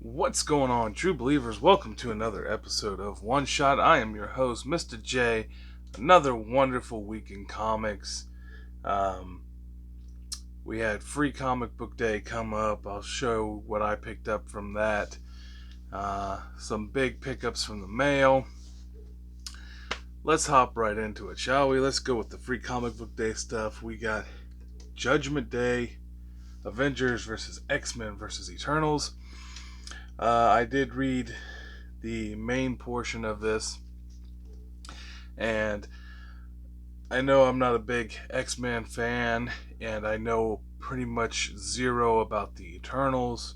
What's going on, true believers? Welcome to another episode of One Shot. I am your host, Mr. J. Another wonderful week in comics. Um, we had Free Comic Book Day come up. I'll show what I picked up from that. Some big pickups from the mail. Let's hop right into it, shall we? Let's go with the Free Comic Book Day stuff. We got Judgment Day, Avengers versus X-Men versus Eternals. I did read the main portion of this, and I know I'm not a big X-Men fan, and I know pretty much zero about the Eternals,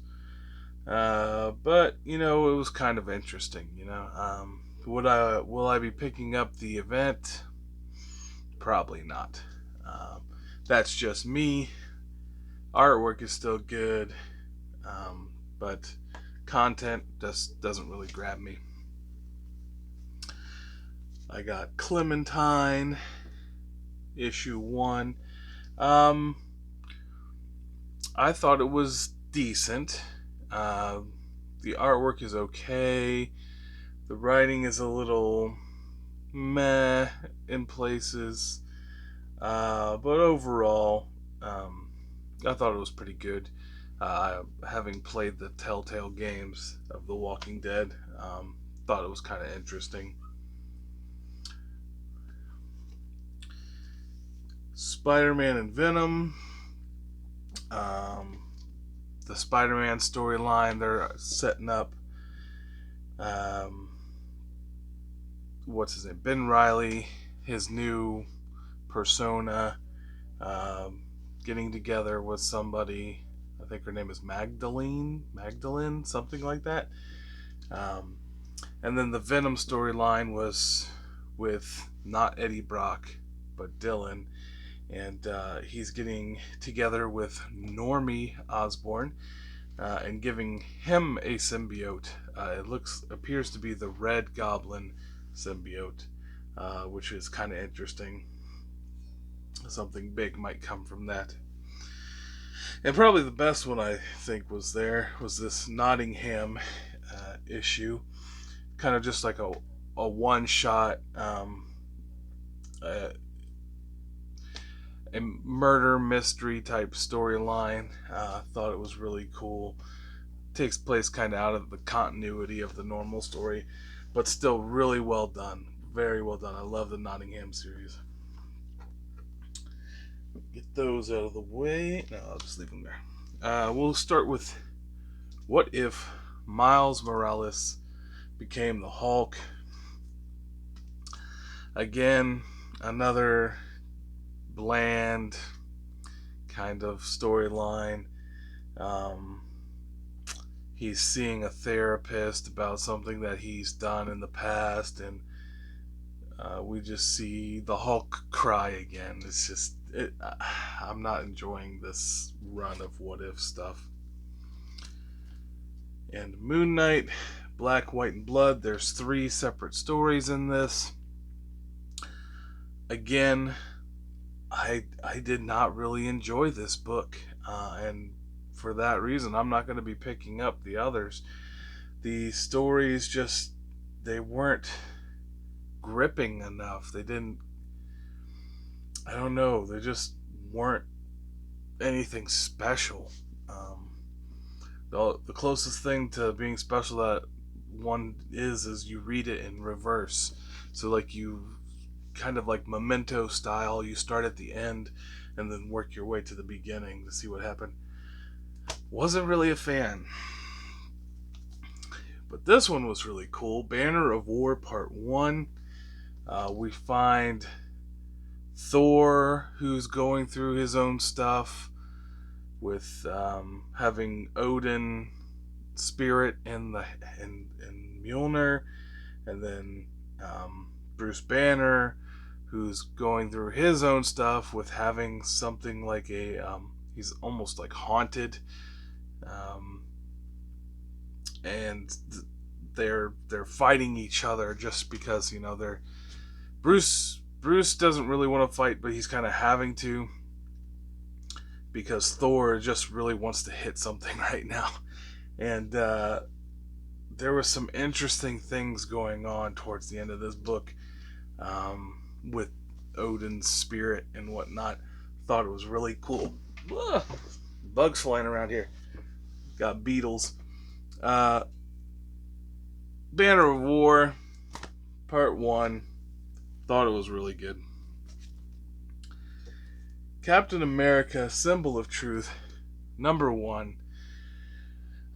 but it was kind of interesting. Will I be picking up the event? Probably not. Um, that's just me. Artwork is still good, but content just doesn't really grab me. I got Clementine, issue 1. I thought it was decent. Uh, the artwork is okay. The writing is a little meh in places. But overall, I thought it was pretty good. Having played the Telltale games of The Walking Dead, thought it was kind of interesting. Spider-Man and Venom. The Spider-Man storyline, they're setting up what's his name? Ben Reilly, his new persona, getting together with somebody. I think her name is Magdalene, something like that. Um, and then the Venom storyline was with not Eddie Brock, but Dylan. And he's getting together with Normie Osborn and giving him a symbiote. It appears to be the Red Goblin symbiote, which is kind of interesting. Something big might come from that. And probably the best one I think was this Nottingham issue, kind of just like a one shot. A murder mystery type storyline. Thought it was really cool. Takes place kind of out of the continuity of the normal story, but still really well done. Very well done. I love the Nottingham series. Get those out of the way. No, I'll just leave them there. We'll start with what if Miles Morales became the Hulk? Again, another bland kind of storyline. He's seeing a therapist about something that he's done in the past, and we just see the Hulk cry again. I'm not enjoying this run of what if stuff. And Moon Knight, Black, White, and Blood. There's 3 separate stories in this. Again, I did not really enjoy this book, and for that reason, I'm not going to be picking up the others. The stories they weren't gripping enough. They didn't. I don't know. They just weren't anything special. The closest thing to being special that one is you read it in reverse. So like you kind of like Memento style, you start at the end and then work your way to the beginning to see what happened. Wasn't really a fan. But this one was really cool. Banner of War Part 1. We find Thor, who's going through his own stuff with having Odin spirit in Mjolnir, and then Bruce Banner, who's going through his own stuff with having something like he's almost like haunted, and they're fighting each other just because they're Bruce doesn't really want to fight, but he's kind of having to because Thor just really wants to hit something right now. And there was some interesting things going on towards the end of this book, with Odin's spirit and whatnot. Thought it was really cool. Ugh, bugs flying around here. Got beetles. Uh, Banner of War, Part 1. Thought it was really good. Captain America, Symbol of Truth, number 1.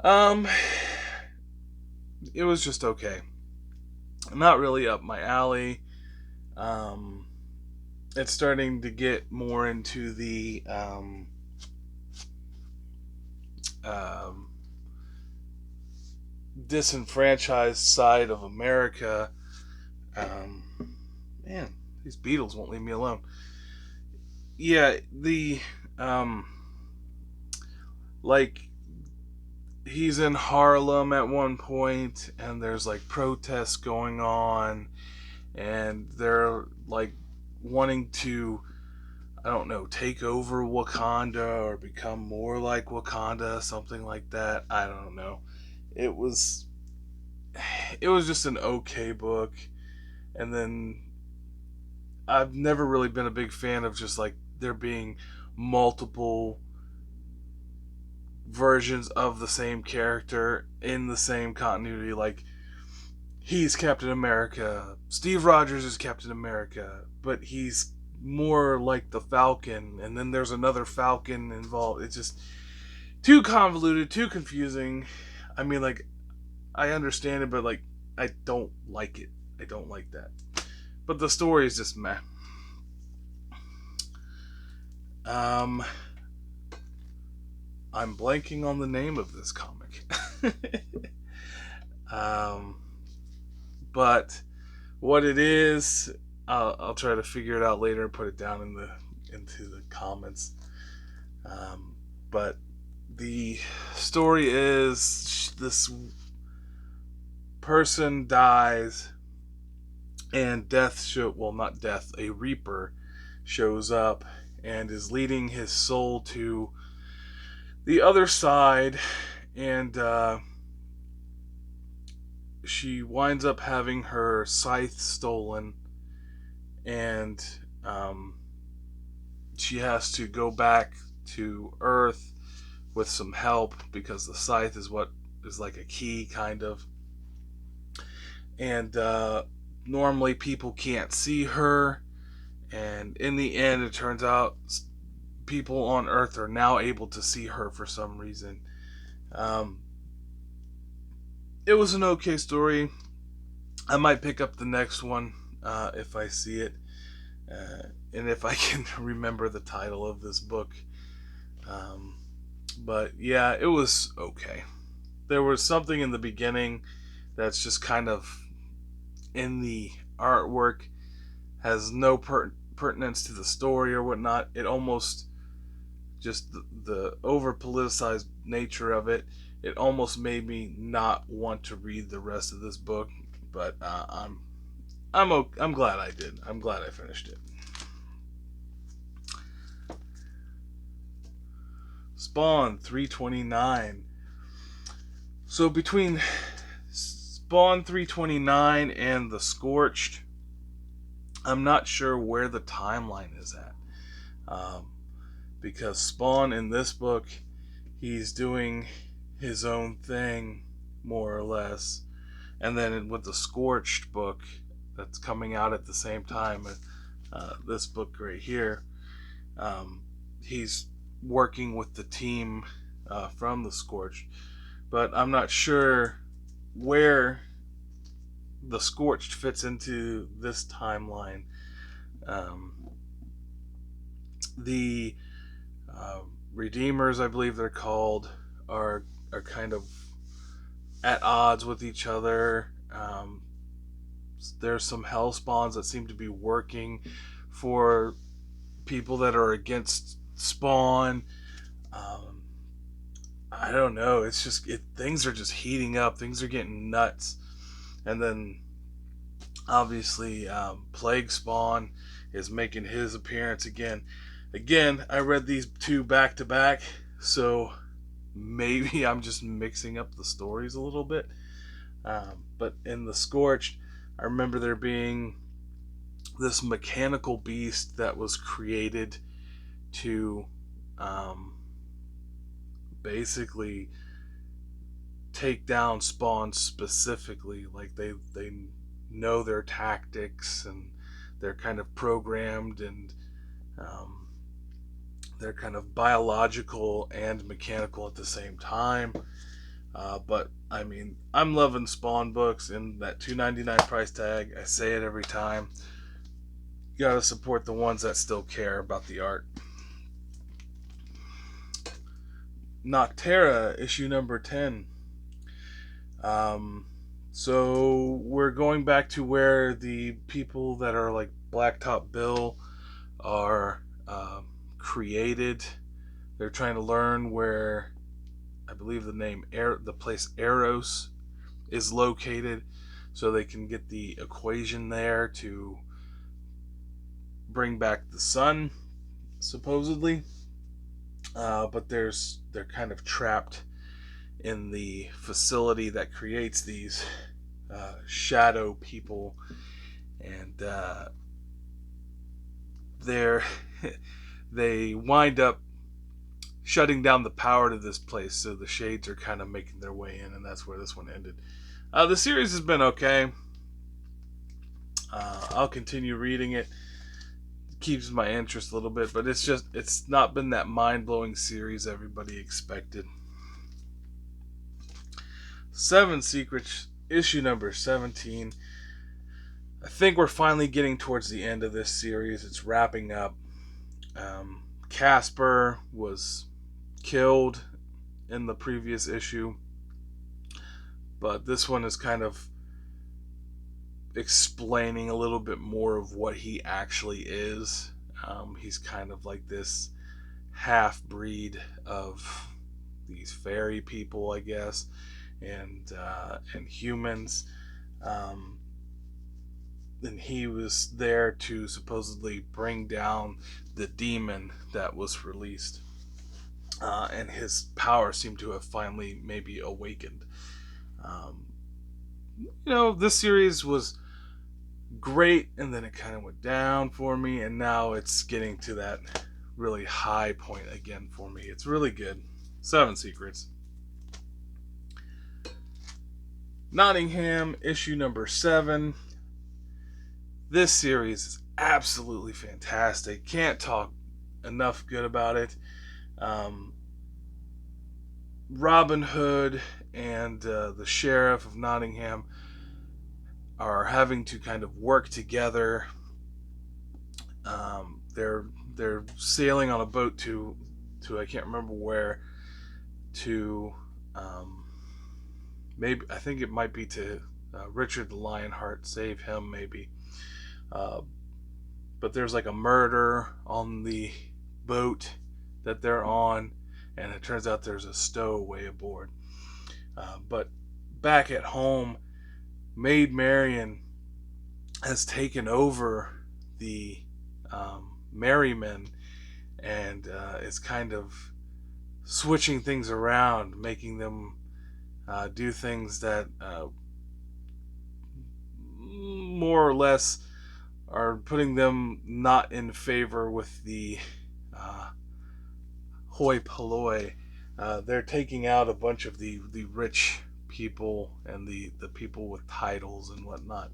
Um, it was just okay. Not really up my alley. Um, it's starting to get more into the um, disenfranchised side of America. Um, Man, these Beatles won't leave me alone. Yeah, the um, like he's in Harlem at one point, and there's like protests going on, and they're like wanting to, I don't know, take over Wakanda or become more like Wakanda, something like that. I don't know. It was it was just an okay book, and then I've never really been a big fan of just like there being multiple versions of the same character in the same continuity. Like, he's Captain America, Steve Rogers is Captain America, but he's more like the Falcon, and then there's another Falcon involved. It's just too convoluted, too confusing. I mean, like, I understand it, but like, I don't like it. I don't like that. But the story is just meh. Um, I'm blanking on the name of this comic. um, but what it is, I'll try to figure it out later and put it down into the comments. Um, but the story is this person dies, and not death, a Reaper shows up and is leading his soul to the other side, and she winds up having her scythe stolen, and she has to go back to Earth with some help because the scythe is what is like a key, kind of. And normally people can't see her, and in the end, it turns out people on Earth are now able to see her for some reason. Um, it was an okay story. I might pick up the next one if I see it, and if I can remember the title of this book. Um, but yeah, it was okay. There was something in the beginning that's just kind of in the artwork, has no pertinence to the story or whatnot. It almost just the over politicized nature of it. It almost made me not want to read the rest of this book. But I'm glad I did. I'm glad I finished it. Spawn 329. So between Spawn 329 and The Scorched, I'm not sure where the timeline is at. Because Spawn in this book, he's doing his own thing, more or less. And then with the Scorched book that's coming out at the same time, this book right here, he's working with the team from the Scorched. But I'm not sure where the Scorched fits into this timeline. Um, the Redeemers, I believe they're called, are kind of at odds with each other. There's some hell spawns that seem to be working for people that are against Spawn. Um, I don't know. It's just things are just heating up. Things are getting nuts. And then obviously, Plague Spawn is making his appearance again. Again, I read these two back to back, so maybe I'm just mixing up the stories a little bit. But in The Scorched, I remember there being this mechanical beast that was created to um, basically take down Spawn specifically. Like they know their tactics, and they're kind of programmed, and um, they're kind of biological and mechanical at the same time. But I mean, I'm loving Spawn books, and that $2.99 price tag. I say it every time. You gotta support the ones that still care about the art. Noctera, issue number 10. Um, so we're going back to where the people that are like Blacktop Bill are created. They're trying to learn where I believe the place Eros is located, so they can get the equation there to bring back the sun, supposedly. But they're kind of trapped in the facility that creates these shadow people, and they're they wind up shutting down the power to this place, so the shades are kind of making their way in, and that's where this one ended. The series has been okay. I'll continue reading it. Keeps my interest a little bit, but it's not been that mind-blowing series everybody expected. Seven Secrets, issue number 17. I think we're finally getting towards the end of this series. It's wrapping up. Casper was killed in the previous issue, but this one is kind of explaining a little bit more of what he actually is. He's kind of like this half breed of these fairy people, I guess, and humans. And he was there to supposedly bring down the demon that was released. And his power seemed to have finally maybe awakened. This series was great, and then it kind of went down for me, and now it's getting to that really high point again for me. It's really good. Seven Secrets. Nottingham, issue number 7. This series is absolutely fantastic. Can't talk enough good about it. Robin Hood and the sheriff of Nottingham are having to kind of work together. They're sailing on a boat to I can't remember where, to maybe I think it might be to Richard the Lionheart, save him maybe. But there's like a murder on the boat that they're on, and it turns out there's a stowaway aboard. But back at home, Maid Marian has taken over the Merrymen, and is kind of switching things around, making them do things that more or less are putting them not in favor with the hoi polloi. They're taking out a bunch of the rich people and the people with titles and whatnot.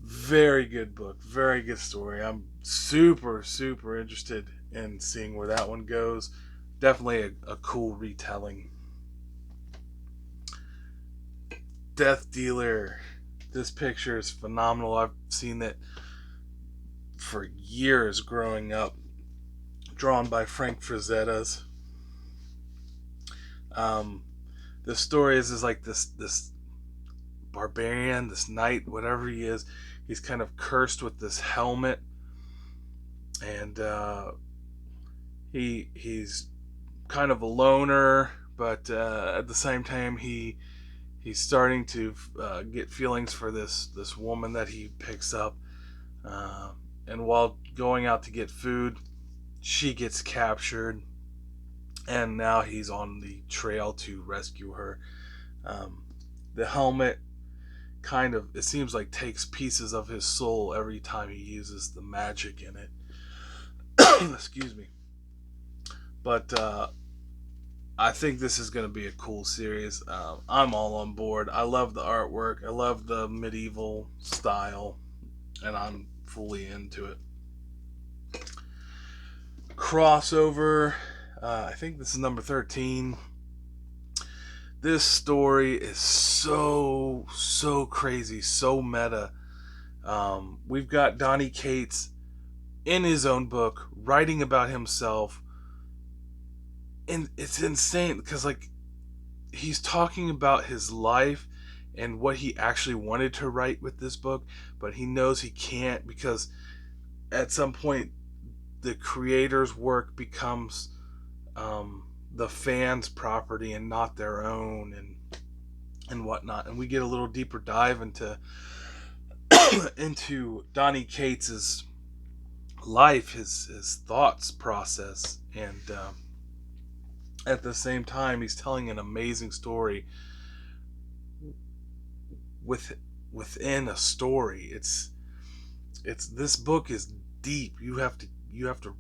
Very good book, very good story. I'm super, super interested in seeing where that one goes. Definitely a cool retelling. Death Dealer. This picture is phenomenal. I've seen it for years growing up. Drawn by Frank Frazettas. The story is like this barbarian, this knight, whatever he is. He's kind of cursed with this helmet, and he's kind of a loner, but at the same time he's starting to get feelings for this woman that he picks up, and while going out to get food, she gets captured, and now he's on the trail to rescue her. The helmet kind of, it seems like, takes pieces of his soul every time he uses the magic in it. Excuse me. But I think this is going to be a cool series. I'm all on board. I love the artwork. I love the medieval style, and I'm fully into it. Crossover. I think this is number 13. This story is so crazy, so meta. We've got Donny Cates in his own book writing about himself, and it's insane because, like, he's talking about his life and what he actually wanted to write with this book, but he knows he can't because at some point the creator's work becomes the fans' property and not their own, and whatnot. And we get a little deeper dive into into Donny Cates's life, his thoughts process, and at the same time, he's telling an amazing story within a story. It's this book is deep. You have to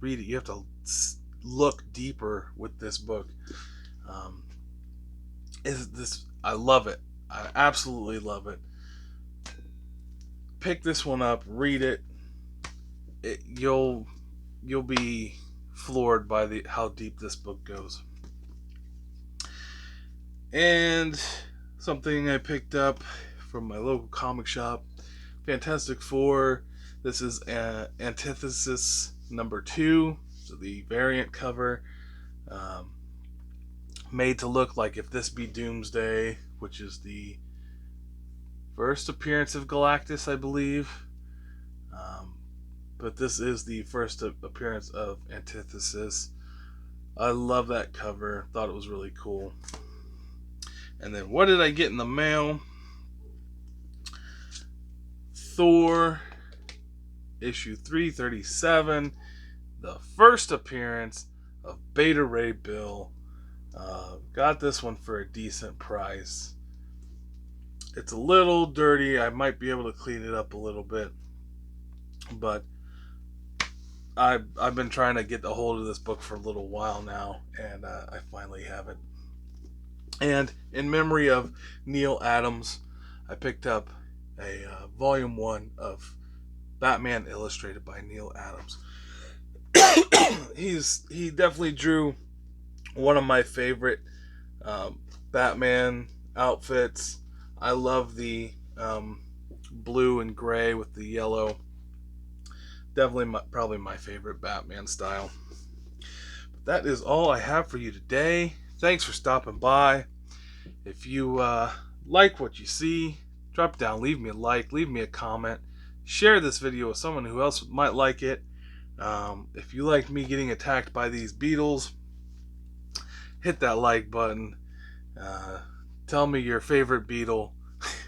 read it. You have to look deeper with this book. Is this? I love it. I absolutely love it. Pick this one up. Read it. You'll be floored by how deep this book goes. And something I picked up from my local comic shop, Fantastic Four. This is Antithesis number 2, so the variant cover, made to look like If This Be Doomsday, which is the first appearance of Galactus, I believe. But this is the first appearance of Antithesis. I love that cover. Thought it was really cool. And then what did I get in the mail? Thor issue 337, the first appearance of Beta Ray Bill. Got this one for a decent price. It's a little dirty. I might be able to clean it up a little bit, but I've been trying to get a hold of this book for a little while now, and I finally have it. And in memory of Neal Adams, I picked up a volume 1 of Batman Illustrated by Neal Adams. He definitely drew one of my favorite Batman outfits. I love the blue and gray with the yellow. Definitely probably my favorite Batman style. But that is all I have for you today. Thanks for stopping by. If you like what you see, drop down, leave me a like, leave me a comment, share this video with someone who else might like it. If you like me getting attacked by these beetles, hit that like button. Tell me your favorite beetle,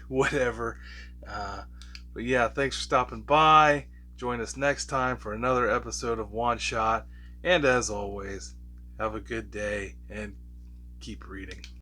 whatever. But yeah, thanks for stopping by. Join us next time for another episode of One Shot. And as always, have a good day and keep reading.